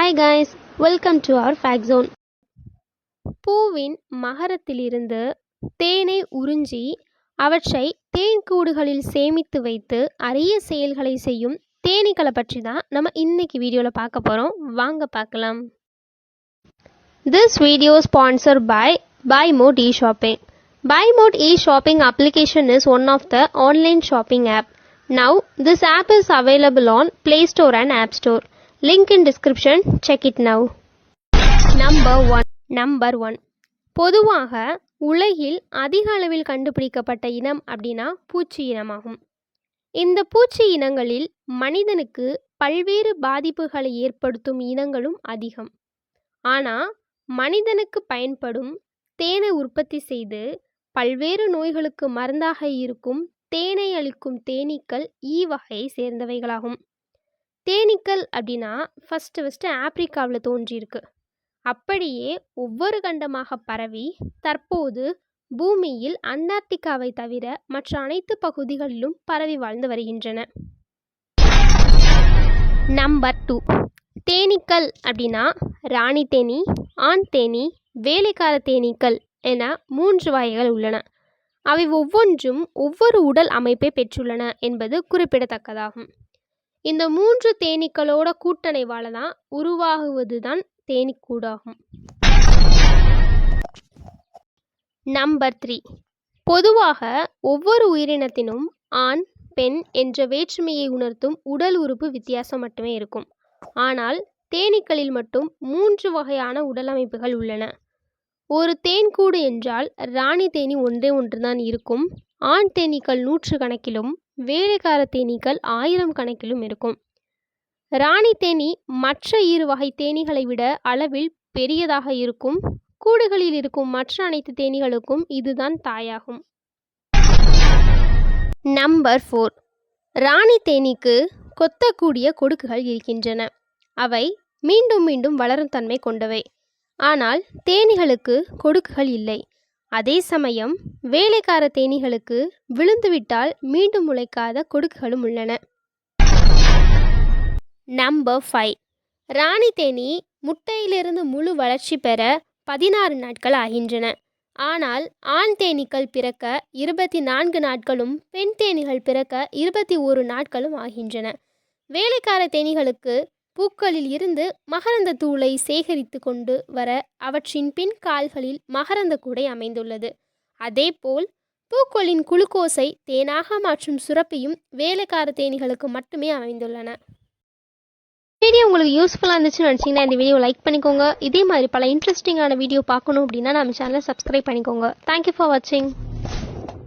Hi guys, welcome to our fact zone. பூவின் மகரத்திலிருந்து தேனை உறிஞ்சி அவற்றை தேன்கூடுகளில் சேமித்து வைத்து அரிய செயல்களை செய்யும் தேனீக்களை பற்றி தான் நம்ம இன்னைக்கு வீடியோவில் பார்க்க போகிறோம். வாங்க பார்க்கலாம். This video is sponsored by BuyMode eShopping. BuyMode eShopping application is one of the online shopping app. Now, this app is available on Play Store and App Store. Link in description. Check it now. Number 1. பொதுவாக உலகில் அதிக அளவில் கண்டுபிடிக்கப்பட்ட இனம் அப்படின்னா பூச்சி இனமாகும். இந்த பூச்சி இனங்களில் மனிதனுக்கு பல்வேறு பாதிப்புகளை ஏற்படுத்தும் இனங்களும் அதிகம். ஆனால் மனிதனுக்கு பயன்படும் தேனை உற்பத்தி செய்து பல்வேறு நோய்களுக்கு மருந்தாக இருக்கும் தேனை அளிக்கும் தேனீக்கள் வகையை சேர்ந்தவைகளாகும். தேனீக்கள் அப்படின்னா ஃபஸ்ட்டு ஆப்பிரிக்காவில் தோன்றியிருக்கு. அப்படியே ஒவ்வொரு கண்டமாக பரவி தற்போது பூமியில் அண்டார்டிகாவை தவிர மற்ற அனைத்து பகுதிகளிலும் பரவி வாழ்ந்து வருகின்றன. நம்பர் 2. தேனீக்கள் அப்படின்னா ராணி தேனி, ஆண் தேனி, வேலைக்கார தேனீக்கள் என 3 வகைகள் உள்ளன. அவை ஒவ்வொன்றும் ஒவ்வொரு உடல் அமைப்பை பெற்றுள்ளன என்பது குறிப்பிடத்தக்கதாகும். இந்த 3 தேனீக்களோட கூட்டணைவால தான் உருவாகுவது தான் தேனீக்கூடாகும். நம்பர் 3. பொதுவாக ஒவ்வொரு உயிரினத்தினும் ஆண், பெண் என்ற வேற்றுமையை உணர்த்தும் உடல் உறுப்பு வித்தியாசம் மட்டுமே இருக்கும். ஆனால் தேனீக்களில் மட்டும் 3 வகையான உடலமைப்புகள் உள்ளன. ஒரு தேன்கூடு என்றால் ராணி தேனி ஒன்றுதான் இருக்கும். ஆண் தேனீக்கள் 100 கணக்கிலும் வேலைக்கார தேனீக்கள் 1000 கணக்கிலும் இருக்கும். ராணி தேனி மற்ற 2 வகை தேனீகளை விட அளவில் பெரியதாக இருக்கும். கூடுகளில் இருக்கும் மற்ற அனைத்து தேனீகளுக்கும் இதுதான் தாயாகும். நம்பர் 4. ராணி தேனீக்கு கொத்தக்கூடிய கொடுக்குகள் இருக்கின்றன. அவை மீண்டும் மீண்டும் வளரும் தன்மை கொண்டவை. ஆனால் தேனீகளுக்கு கொடுக்குகள் இல்லை. அதே சமயம் வேலைக்கார தேனீகளுக்கு விழுந்துவிட்டால் மீண்டும் முளைக்காத கொடுக்குகளும் உள்ளன. நம்பர் 5. ராணி தேனி முட்டையிலிருந்து முழு வளர்ச்சி பெற 16 நாட்கள் ஆகின்றன. ஆனால் ஆண் தேனீக்கள் பிறக்க 24 நாட்களும் பெண் தேனீகள் பிறக்க 21 நாட்களும் ஆகின்றன. வேலைக்கார தேனீகளுக்கு பூக்களில் இருந்து மகரந்த தூளை சேகரித்து கொண்டு வர அவற்றின் பின் கால்களில் மகரந்த கூடை அமைந்துள்ளது. அதேபோல் பூக்களின் குளுக்கோஸை தேனாக மாற்றும் சுரப்பியும் வேலைக்கார தேனீகளுக்கு மட்டுமே அமைந்துள்ளன. வீடியோ உங்களுக்கு யூஸ்ஃபுல்லாக இருந்துச்சுன்னு நினச்சிங்கன்னா இந்த வீடியோ லைக் பண்ணிக்கோங்க. இதே மாதிரி பல இன்ட்ரெஸ்டிங்கான வீடியோ பார்க்கணும் அப்படின்னா நம்ம சேனலை சப்ஸ்கிரைப் பண்ணிக்கோங்க. தேங்க்யூ ஃபார் வாட்சிங்.